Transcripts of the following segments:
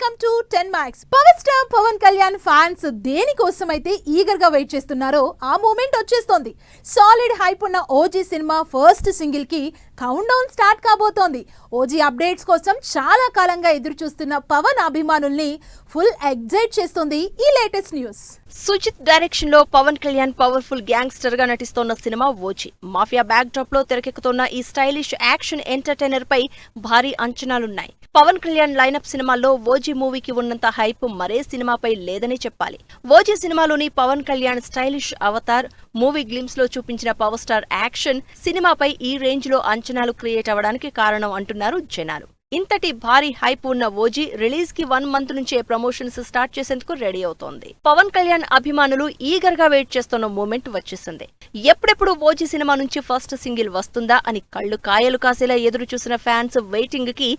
Welcome to 10 Max. Power star Pawan Kalyan fans దేనికోసం అయితే eager గా వెయిట్ చేస్తున్నారో ఆ మూమెంట్ వచ్చేస్తోంది. సాలిడ్ హైప్ ఉన్న ఓజీ సినిమా ఫస్ట్ సింగిల్ కి కౌంట్ డౌన్ స్టార్ట్ కాబోతోంది. ఓజీ అప్డేట్స్ కోసం చాలా కాలంగా ఎదురు చూస్తున్న పవన్ అభిమానుల్ని ఫుల్ ఎగ్జైట్ చేస్తుంది ఈ లేటెస్ట్ న్యూస్. సుజిత్ డైరెక్షన్ లో పవన్ కళ్యాణ్ పవర్ఫుల్ గ్యాంగ్స్టర్ గా నటిస్తోన్న cinema OG. Mafia backdrop లో తెరకెక్కుతున్న ఈ స్టైలిష్ యాక్షన్ ఎంటర్టైనర్ పై భారీ అంచనాలున్నాయి. పవన్ కళ్యాణ్ లైనప్ సినిమాల్లో ఓజీ మూవీకి ఉన్నంత హైప్ మరే సినిమాపై లేదని చెప్పాలి. ఓజీ సినిమాలోని Pawan Kalyan stylish avatar, movie glimpse లో చూపించిన పవర్ స్టార్ యాక్షన్ సినిమాపై ఈ రేంజ్ లో అంచనాలు క్రియేట్ అవ్వడానికి కారణం అంటున్నారు జనాలు. ఇంతటి భారీ హైప్ ఉన్న ఓజీ రిలీజ్ కి 1 మంత్ నుంచే ప్రమోషన్స్ స్టార్ట్ చేసేందుకు రెడీ అవుతోంది. పవన్ కళ్యాణ్ అభిమానులు ఈగర్ గా వెయిట్ చేస్తున్న మూమెంట్ వచ్చేసింది. ఎప్పుడెప్పుడు ఓజీ సినిమా నుంచి ఫస్ట్ సింగిల్ వస్తుందా అని కళ్ళు కాయలు కాసేలా ఎదురు చూసిన ఫ్యాన్స్ వెయిటింగ్ కి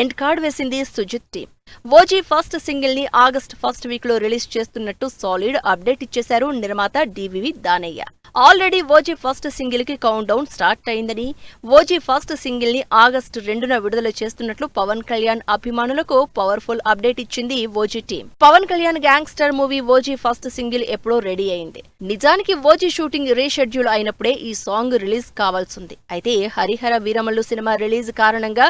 ఎండ్ కార్డ్ వేసింది Sujeeth team. OG first single ని ఆగస్ట్ ఫస్ట్ వీక్ లో రిలీజ్ చేస్తున్నట్టు సాలిడ్ అప్డేట్ ఇచ్చేశారు నిర్మాత DVV Danayya. Already OG first single కి కౌంట్ డౌన్ స్టార్ట్ అయిందని, ఓజీ ఫస్ట్ సింగిల్ ని ఆగస్టు 2న విడుదల చేస్తున్నట్లు పవన్ కళ్యాణ్ అభిమానులకు పవర్ఫుల్ అప్డేట్ ఇచ్చింది OG team. Pawan Kalyan gangster movie OG first single ఎప్పుడో రెడీ అయింది. నిజానికి ఓజీ షూటింగ్ రీషెడ్యూల్ అయినప్పుడే ఈ సాంగ్ రిలీజ్ కావాల్సింది. అయితే హరిహర వీరమల్లు సినిమా రిలీజ్ కారణంగా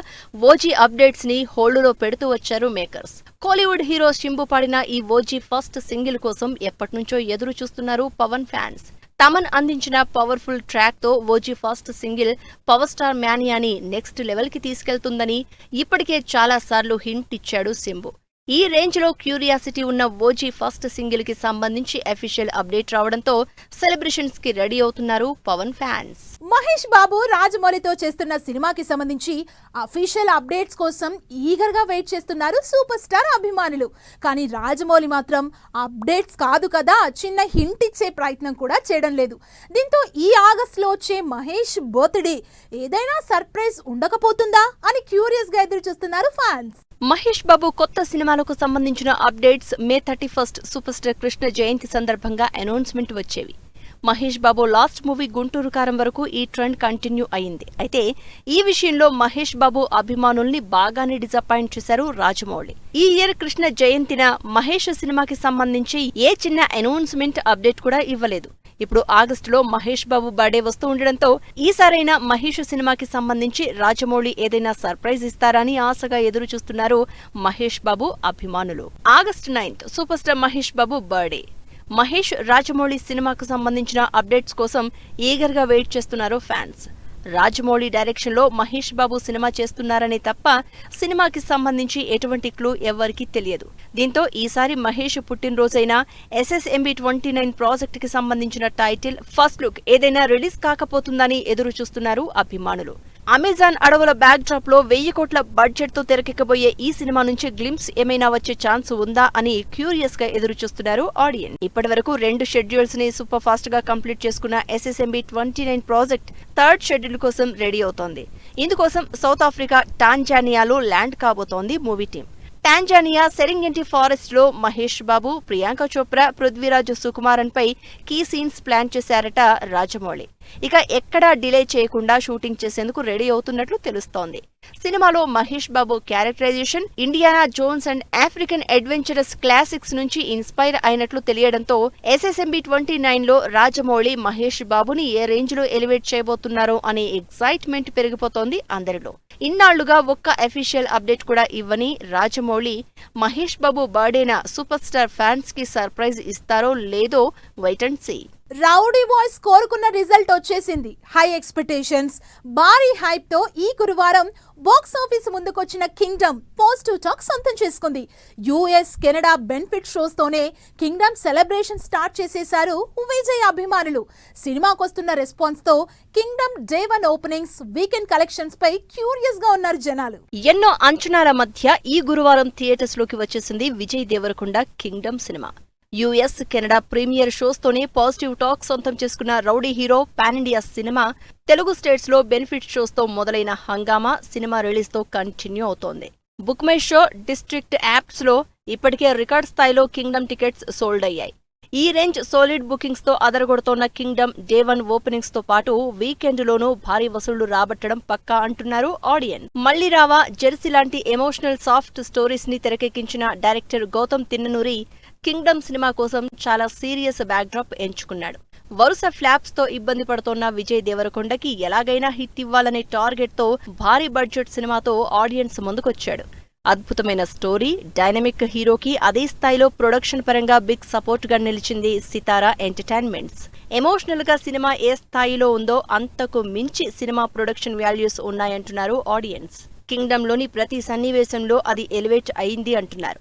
ఓజీ అప్డేట్స్ ని హోల్డ్ లో పెడుతూ వచ్చారు మేకర్స్. కోలీవుడ్ హీరో శింబు పాడిన ఈ ఓజీ ఫస్ట్ సింగిల్ కోసం ఎప్పటినుంచో ఎదురు చూస్తున్నారు పవన్ ఫ్యాన్స్. తమన్ అందించిన పవర్ఫుల్ ట్రాక్ తో OG first single power star మ్యానియాని నెక్స్ట్ లెవెల్ కి తీసుకెళ్తుందని ఇప్పటికే చాలా సార్లు హింట్ ఇచ్చాడు శింబు. ఈ రేంజ్ లో క్యూరియాసిటీ ఉన్న ఓజీ ఫస్ట్ సింగిల్ కి సంబంధించి అఫీషియల్ అప్డేట్ రావడంతో సెలబ్రేషన్స్ కి రెడీ అవుతున్నారు పవన్ ఫ్యాన్స్. మహేష్ బాబు రాజమౌళితో చేస్తున్న సినిమాకి సంబంధించి అఫీషియల్ అప్డేట్స్ కోసం ఈగర్ గా వెయిట్ చేస్తున్నారు సూపర్ స్టార్ అభిమానులు. కానీ రాజమౌళి మాత్రం అప్డేట్స్ కాదు కదా, చిన్న హింట్ ఇచ్చే ప్రయత్నం కూడా చేయడం లేదు. దీంతో ఈ ఆగస్ట్ లో వచ్చే మహేష్ బర్త్డే ఏదైనా సర్ప్రైజ్ ఉండకపోతుందా అని క్యూరియస్ గా ఎదురు చూస్తున్నారు ఫ్యాన్స్. మహేష్ బాబు కొత్త సినిమాలకు సంబంధించిన అప్డేట్స్ మే 31 సూపర్ స్టార్ కృష్ణ జయంతి సందర్భంగా అనౌన్స్మెంట్ వచ్చేవి. మహేష్ బాబు లాస్ట్ మూవీ గుంటూరు కారం వరకు ఈ ట్రెండ్ కంటిన్యూ అయింది. అయితే ఈ విషయంలో మహేష్ బాబు అభిమానుల్ని బాగానే డిసప్పాయింట్ చేశారు రాజమౌళి. ఈ ఇయర్ కృష్ణ జయంతిన మహేష్ సినిమాకి సంబంధించి ఏ చిన్న అనౌన్స్మెంట్ అప్డేట్ కూడా ఇవ్వలేదు. ఇప్పుడు ఆగస్టులో మహేష్ బాబు బర్త్డే వస్తూ ఉండడంతో ఈసారైనా మహేష్ సినిమాకి సంబంధించి రాజమౌళి ఏదైనా సర్ప్రైజ్ ఇస్తారని ఆశగా ఎదురు చూస్తున్నారు మహేష్ బాబు అభిమానులు. August 9 super star Mahesh Babu birthday. Mahesh Rajamouli సినిమాకు సంబంధించిన అప్డేట్స్ కోసం ఈగర్ గా వెయిట్ చేస్తున్నారు ఫ్యాన్స్. రాజమౌళి డైరెక్షన్ లో మహేష్ బాబు సినిమా చేస్తున్నారనే తప్ప సినిమాకి సంబంధించి ఎటువంటి క్లూ ఎవ్వరికీ తెలియదు. దీంతో ఈసారి మహేష్ పుట్టినరోజైన SSMB 29 ప్రాజెక్ట్ కి సంబంధించిన టైటిల్, ఫస్ట్ లుక్ ఏదైనా రిలీజ్ కాకపోతుందని ఎదురు చూస్తున్నారు అభిమానులు. అమెజాన్ అడవుల బ్యాక్ డ్రాప్ లో 1000 కోట్ల బడ్జెట్ తో తెరకెక్కబోయే ఈ సినిమా నుంచి గ్లిమ్స్ ఏమైనా వచ్చే ఛాన్స్ ఉందా అని క్యూరియస్ గా ఎదురు చూస్తున్నారు ఆడియన్స్. ఇప్పటి వరకు 2 షెడ్యూల్స్ ని సూపర్ ఫాస్ట్ గా కంప్లీట్ చేసుకున్న SSMB 29 ప్రాజెక్ట్ 3rd షెడ్యూల్ కోసం రెడీ అవుతోంది. ఇందుకోసం సౌత్ ఆఫ్రికా టాంజానియాలో ల్యాండ్ కాబోతోంది మూవీ టీం. టాంజానియా సెరింగెంటి ఫారెస్ట్ లో మహేష్ బాబు, ప్రియాంక చోప్రా, పృథ్వీరాజ్ సుకుమారన్ పై కీ సీన్స్ ప్లాన్ చేశారట రాజమౌళి. ఇక ఎక్కడా డిలే చేయకుండా షూటింగ్ చేసేందుకు రెడీ అవుతున్నట్లు తెలుస్తోంది. సినిమాలో Mahesh Babu characterisation Indiana Jones and African adventurous classics నుంచి ఇన్స్పైర్ అయినట్లు తెలియడంతో SSMB 29 లో రాజమౌళి మహేష్ బాబుని ఏ రేంజ్ లో ఎలివేట్ చేయబోతున్నారో అనే ఎక్సైట్మెంట్ పెరిగిపోతోంది అందరిలో. ఇన్నాళ్లుగా ఒక్క అఫీషియల్ అప్డేట్ కూడా ఇవ్వని రాజమౌళి మహేష్ బాబు బర్త్డేన సూపర్ స్టార్ ఫ్యాన్స్ కి సర్ప్రైజ్ ఇస్తారో లేదో wait and see. Rowdy boys కోరుకున్న రిజల్ట్ వచ్చేసింది. హై ఎక్స్పెక్టేషన్స్, భారీ హైప్ తో ఈ గురువారం బాక్స్ ఆఫీస్ ముందుకొచ్చిన కింగ్డమ్ పాజిటివ్ టాక్ సొంతం చేసుకుంది. US, కెనడా బెనిఫిట్ షోస్ తోనే కింగ్డమ్ సెలబ్రేషన్ స్టార్ట్ చేసేశారు విజయ్ అభిమానులు. సినిమాకొస్తున్న రెస్పాన్స్ తో Kingdom day 1 openings, weekend collections పై క్యూరియస్ గా ఉన్నారు జనాలు. ఎన్నో అంచనాల మధ్య ఈ గురువారం థియేటర్స్ లోకి వచ్చేసింది Vijay Devarakonda Kingdom cinema. US, Canada premiere shows తోనే పాజిటివ్ టాక్ సొంతం చేసుకున్న rowdy hero pan India cinema Telugu states లో బెనిఫిట్ షోస్ తో మొదలైన హంగామా సినిమా రిలీజ్ తో కంటిన్యూ అవుతోంది. Book My Show, district apps లో ఇప్పటికే రికార్డ్ స్థాయిలో కింగ్డమ్ టికెట్స్ సోల్డ్ అయ్యాయి. ఈ రేంజ్ సాలిడ్ బుకింగ్స్ తో అదరగొడుతోన్న కింగ్డమ్ డే 1 ఓపెనింగ్స్ తో పాటు వీకెండ్ లోనూ భారీ వసూళ్లు రాబట్టడం పక్కా అంటున్నారు ఆడియన్స్. మళ్లీ రావా జెర్సీ లాంటి ఎమోషనల్ సాఫ్ట్ స్టోరీస్ ని తెరకెక్కించిన director Gautam Tinnanuri Kingdom cinema కోసం చాలా సీరియస్ బ్యాక్డ్రాప్ ఎంచుకున్నాడు. వరుస ఫ్లాప్స్ తో ఇబ్బంది పడుతోన్న విజయ్ దేవరకొండకి ఎలాగైనా హిట్ ఇవ్వాలనే టార్గెట్ తో భారీ బడ్జెట్ సినిమాతో ఆడియన్స్ ముందుకొచ్చాడు. అద్భుతమైన స్టోరీ, డైనమిక్ హీరోకి అదే స్థాయిలో ప్రొడక్షన్ పరంగా బిగ్ సపోర్ట్ గా నిలిచింది సితారా ఎంటర్టైన్మెంట్స్. ఎమోషనల్ గా సినిమా ఏ స్థాయిలో ఉందో అంతకు మించి సినిమా ప్రొడక్షన్ వాల్యూస్ ఉన్నాయంటున్నారు ఆడియన్స్. కింగ్డమ్ లోని ప్రతి సన్నివేశంలో అది ఎలివేట్ అయింది అంటున్నారు.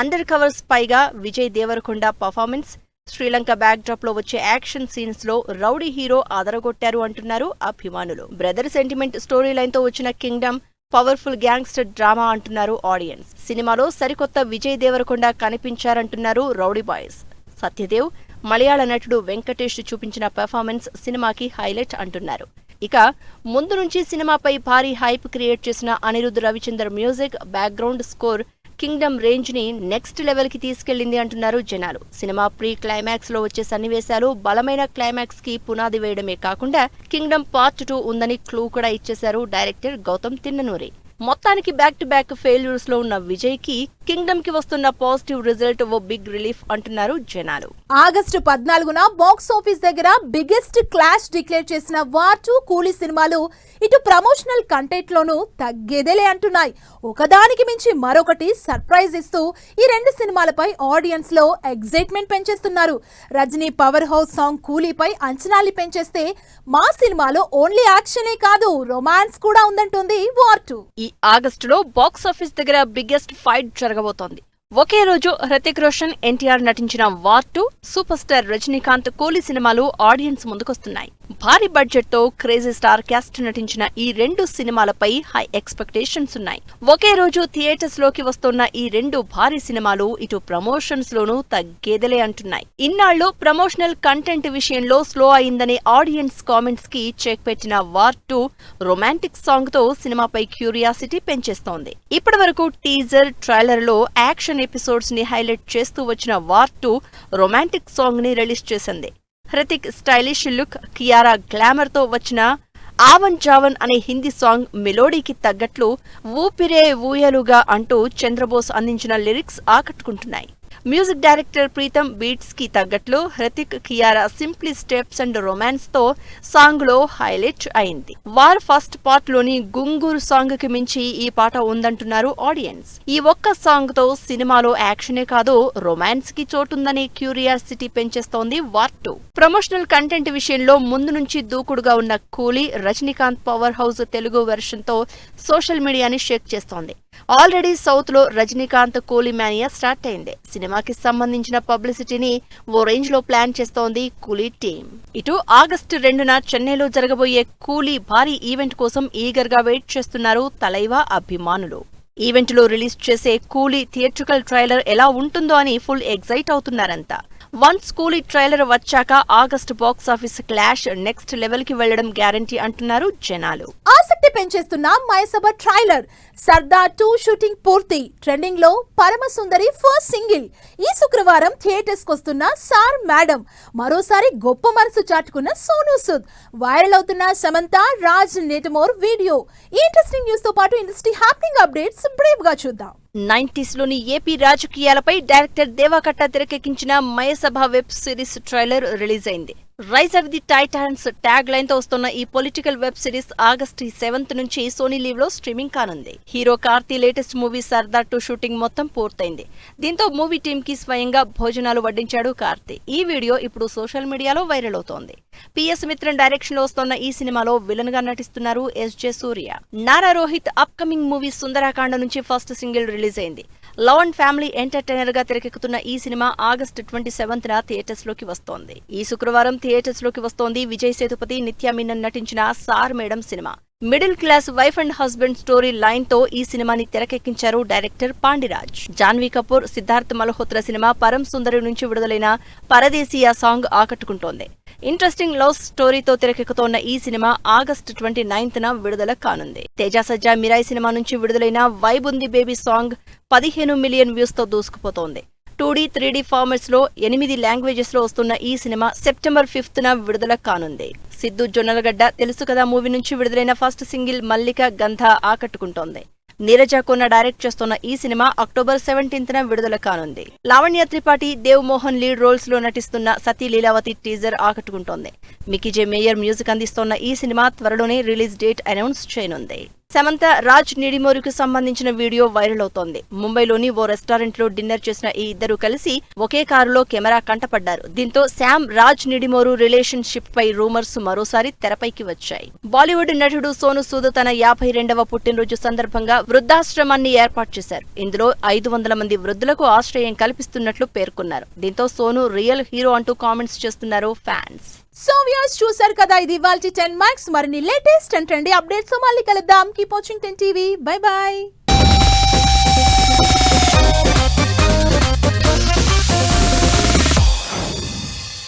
అండర్ కవర్స్ పైగా Vijay Devarakonda performance, Sri Lanka backdrop లో వచ్చే యాక్షన్ సీన్స్ లో రౌడీ హీరో అదరగొట్టారు అంటున్నారు అభిమానులు. బ్రదర్ సెంటిమెంట్ స్టోరీ లైన్ తో వచ్చిన కింగ్డమ్ పవర్ఫుల్ గ్యాంగ్స్టర్ డ్రామా అంటున్నారు ఆడియన్స్. సినిమాలో సరికొత్త విజయ్ దేవరకొండ కనిపించారంటున్నారు రౌడీ బాయ్స్. సత్యదేవ్, మలయాళ నటుడు వెంకటేష్ చూపించిన పెర్ఫార్మెన్స్ సినిమాకి హైలైట్ అంటున్నారు. ఇక ముందు నుంచి సినిమాపై భారీ హైప్ క్రియేట్ చేసిన Anirudh Ravichander music, background score Kingdom range ని నెక్స్ట్ లెవెల్ కి తీసుకెళ్లింది అంటున్నారు జనాలు. సినిమా ప్రీ క్లైమాక్స్ లో వచ్చే సన్నివేశాలు బలమైన క్లైమాక్స్ కి పునాది వేయడమే కాకుండా కింగ్డమ్ పార్ట్ 2 ఉందని క్లూ కూడా ఇచ్చేశారు డైరెక్టర్ గౌతమ్ తిన్ననూరి. మొత్తానికి బ్యాక్ టు బ్యాక్ ఫెయిల్యూర్స్ లో ఉన్న విజయ్ కి కింగ్డమ్ కి వస్తున్న పాజిటివ్ రిజల్ట్ ఓ బిగ్ రిలీఫ్ అంటున్నారు జనాలు. ఆగస్టు 14న బాక్స్ ఆఫీస్ దగ్గర బిగ్గెస్ట్ క్లాష్ డిక్లేర్ చేసిన వార్ 2, కూలీ సినిమాలు ఇటు ప్రమోషనల్ కంటెంట్ లోనూ తగ్గేదేలే అంటున్నాయి. ఒకదానికి మించి మరొకటి సర్ప్రైజ్ ఇస్తూ ఈ రెండు సినిమాలపై ఆడియన్స్ లో ఎగ్జైట్మెంట్ పెంచేస్తున్నారు. రజనీ పవర్ హౌస్ సాంగ్ కూలీపై అంచనాలు పెంచేస్తే మా సినిమాలో ఓన్లీ యాక్షనే కాదు, రొమాన్స్ కూడా ఉందంటుంది వార్ 2. ఈ ఆగస్టులో బాక్స్ ఆఫీస్ దగ్గర బిగ్గెస్ట్ ఫైట్ జరగబోతోంది. ఒకే రోజు హృతిక్ రోషన్, ఎన్టీఆర్ నటించిన వార్ 2, సూపర్ స్టార్ రజనీకాంత్ కూలీ సినిమాలు ఆడియన్స్ ముందుకొస్తున్నాయి. భారీ బడ్జెట్ తో క్రేజీ స్టార్ క్యాస్ట్ నటించిన ఈ రెండు సినిమాలపై హై ఎక్స్పెక్టేషన్స్ ఉన్నాయి. ఒకే రోజు థియేటర్స్ లోకి వస్తున్న ఈ రెండు భారీ సినిమాలు ఇటు ప్రమోషన్స్ లోనూ తగ్గేదలే అంటున్నాయి. ఇన్నాళ్లు ప్రమోషనల్ కంటెంట్ విషయంలో స్లో అయిందనే ఆడియన్స్ కామెంట్స్ కి చెక్ పెట్టిన వార్ 2 రొమాంటిక్ సాంగ్ తో సినిమాపై క్యూరియాసిటీ పెంచేస్తోంది. ఇప్పటి వరకు టీజర్, ట్రైలర్ లో యాక్షన్ ఎపిసోడ్స్ ని హైలైట్ చేస్తూ వచ్చిన వార్ 2 రొమాంటిక్ సాంగ్ ని రిలీజ్ చేసింది. Hrithik stylish look, Kiara glamour తో వచ్చిన ఆవన్ జావన్ అనే హిందీ సాంగ్ మెలోడీకి తగ్గట్లు ఊపిరే ఊయలుగా అంటూ చంద్రబోస్ అందించిన లిరిక్స్ ఆకట్టుకుంటున్నాయి. మ్యూజిక్ డైరెక్టర్ ప్రీతం బీట్స్ కి తగ్గట్లు Hrithik, Kiara simply steps and romance తో సాంగ్ లో హైలైట్ అయింది. వార్ ఫస్ట్ పార్ట్ లోని గుంగూరు సాంగ్ కి మించి ఈ పాట ఉందంటున్నారు ఆడియన్స్. ఈ ఒక్క సాంగ్ తో సినిమాలో యాక్షనే కాదు, రొమాన్స్ కి చోటుందనే క్యూరియాసిటీ పెంచేస్తోంది వార్ 2. ప్రమోషనల్ కంటెంట్ విషయంలో ముందు నుంచి దూకుడుగా ఉన్న కూలీ, Rajinikanth power house Telugu version తో సోషల్ మీడియాని షేక్ చేస్తోంది. ఆల్రెడీ సౌత్ లో రజనీకాంత్ కూలీ మేనియా స్టార్ట్ అయింది. సినిమాకి సంబంధించిన పబ్లిసిటీని ఓ రేంజ్ లో ప్లాన్ చేస్తోంది కూలీ టీమ్. ఇటు ఆగస్టు 2న చెన్నైలో జరగబోయే కూలీ భారీ ఈవెంట్ కోసం ఈగర్ గా వెయిట్ చేస్తున్నారు తలైవా అభిమానులు. ఈవెంట్ లో రిలీజ్ చేసే కూలీ థియేట్రికల్ ట్రైలర్ ఎలా ఉంటుందో అని ఫుల్ ఎగ్జైట్ అవుతున్నారంతా. వన్స్ కూలీ ట్రైలర్ వచ్చాక August box office clash next level కి వెళ్లడం గ్యారంటీ అంటున్నారు జనాలు. ఆసక్తి పెంచేస్తున్న మయసభ ట్రైలర్ సర్దార్ 2 షూటింగ్ పూర్తి. ట్రెండింగ్ లో పరమసుందరి ఫస్ట్ సింగిల్. ఈ శుక్రవారం థియేటర్స్ కొస్తున్న సార్ మేడం. మరోసారి గొప్ప మనసు చాటుకున్న సోనూ సూద్. వైరల్ అవుతున్న సమంత, రాజ్ నెటమోర్ వీడియో. ఈ ఇంట్రెస్టింగ్ న్యూస్ తో పాటు ఇండస్ట్రీ హ్యాపెనింగ్ అప్డేట్స్ బ్రీఫ్ గా చూద్దాం. 90s లోని ఏపీ రాజకీయాలపై డైరెక్టర్ దేవాకట్ట తెరకెక్కించిన Mayasabha web series trailer release అయింది. Rise of the Titans tag line తో వస్తున్న ఈ political web series August 7th నుంచి సోనీ లీవ్ లో స్ట్రీమింగ్ కానుంది. Hero Karthi latest movie Sardar 2 shooting మొత్తం పూర్తయింది. దీంతో మూవీ టీమ్ కి స్వయంగా భోజనాలు వడ్డించాడు కార్తీ. ఈ వీడియో ఇప్పుడు సోషల్ మీడియాలో వైరల్ అవుతోంది. పిఎస్ మిత్రన్ డైరెక్షన్ లో వస్తున్న ఈ సినిమాలో విలన్ గా నటిస్తున్నారు ఎస్జే సూర్య. నారా రోహిత్ అప్కమింగ్ మూవీ సుందరాకాండ నుంచి ఫస్ట్ సింగిల్ రిలీజ్ అయింది. లవ్ అండ్ ఫ్యామిలీ ఎంటర్టైనర్ గా తెరకెక్కుతున్న ఈ సినిమా ఆగస్టు 27న థియేటర్స్ లోకి వస్తోంది. ఈ శుక్రవారం థియేటర్స్ లోకి వస్తోంది విజయ్ సేతుపతి, నిత్యా మీనన్ నటించిన sir madam cinema. Middle class wife and husband story line తో ఈ సినిమాని తెరకెక్కించారు డైరెక్టర్ పాండిరాజ్. జాన్వీ కపూర్, సిద్ధార్థ్ మల్హోత్రా సినిమా పరం సుందరి నుంచి విడుదలైన పరదేశీయ సాంగ్ ఆకట్టుకుంటోంది. ఇంట్రెస్టింగ్ లవ్ స్టోరీతో తెరకెక్కుతోన్న ఈ సినిమా ఆగస్టు 29న విడుదల కానుంది. తేజ సజ్జా మిరాయి సినిమా నుంచి విడుదలైన వైబ్ ఉంది బేబీ సాంగ్ 15 మిలియన్ వ్యూస్ తో దూసుకుపోతోంది. 2D, 3D ఫార్మాట్స్ లో 8 లాంగ్వేజెస్ లో వస్తున్న ఈ సినిమా సెప్టెంబర్ 5న విడుదల కానుంది. సిద్ధు జొన్నలగడ్డ తెలుసు కదా మూవీ నుంచి విడుదలైన ఫస్ట్ సింగిల్ మల్లిక గంధ ఆకట్టుకుంటోంది. నీరజ కొన్న డైరెక్ట్ చేస్తున్న ఈ సినిమా అక్టోబర్ 17న విడుదల కానుంది. లావణ్య త్రిపాఠి, దేవ్ మోహన్ లీడ్ రోల్స్ లో నటిస్తున్న సతీ లీలావతి టీజర్ ఆకట్టుకుంటోంది. మికీ జే మేయర్ మ్యూజిక్ అందిస్తోన్న ఈ సినిమా త్వరలోనే రిలీజ్ డేట్ అనౌన్స్ చేయనుంది. సమంత రాజ్ నిడిమోరుకు సంబంధించిన వీడియో వైరల్ అవుతోంది. ముంబైలోని ఓ రెస్టారెంట్ లో డిన్నర్ చేసిన ఈ ఇద్దరు కలిసి ఒకే కారులో కెమెరా కంటపడ్డారు. దీంతో శామ్ రాజ్ నిడిమోరు రిలేషన్షిప్ పై రూమర్స్ మరోసారి తెరపైకి వచ్చాయి. బాలీవుడ్ నటుడు సోను సూద్ తన 52వ పుట్టినరోజు సందర్భంగా వృద్ధాశ్రమాన్ని ఏర్పాటు చేశారు. ఇందులో 500 మంది వృద్ధులకు ఆశ్రయం కల్పిస్తున్నట్లు పేర్కొన్నారు. దీంతో సోను రియల్ హీరో అంటూ కామెంట్స్ చేస్తున్నారు ఫ్యాన్స్. సో వ్యూయర్స్ చూసారు కదా, ఇది ఇవాల్టి 10 మార్క్స్. మరిన్ని లేటెస్ట్ అండ్ ట్రెండీ అప్డేట్స్ మళ్ళీ కలుద్దాం. Keep watching 10 TV. By by.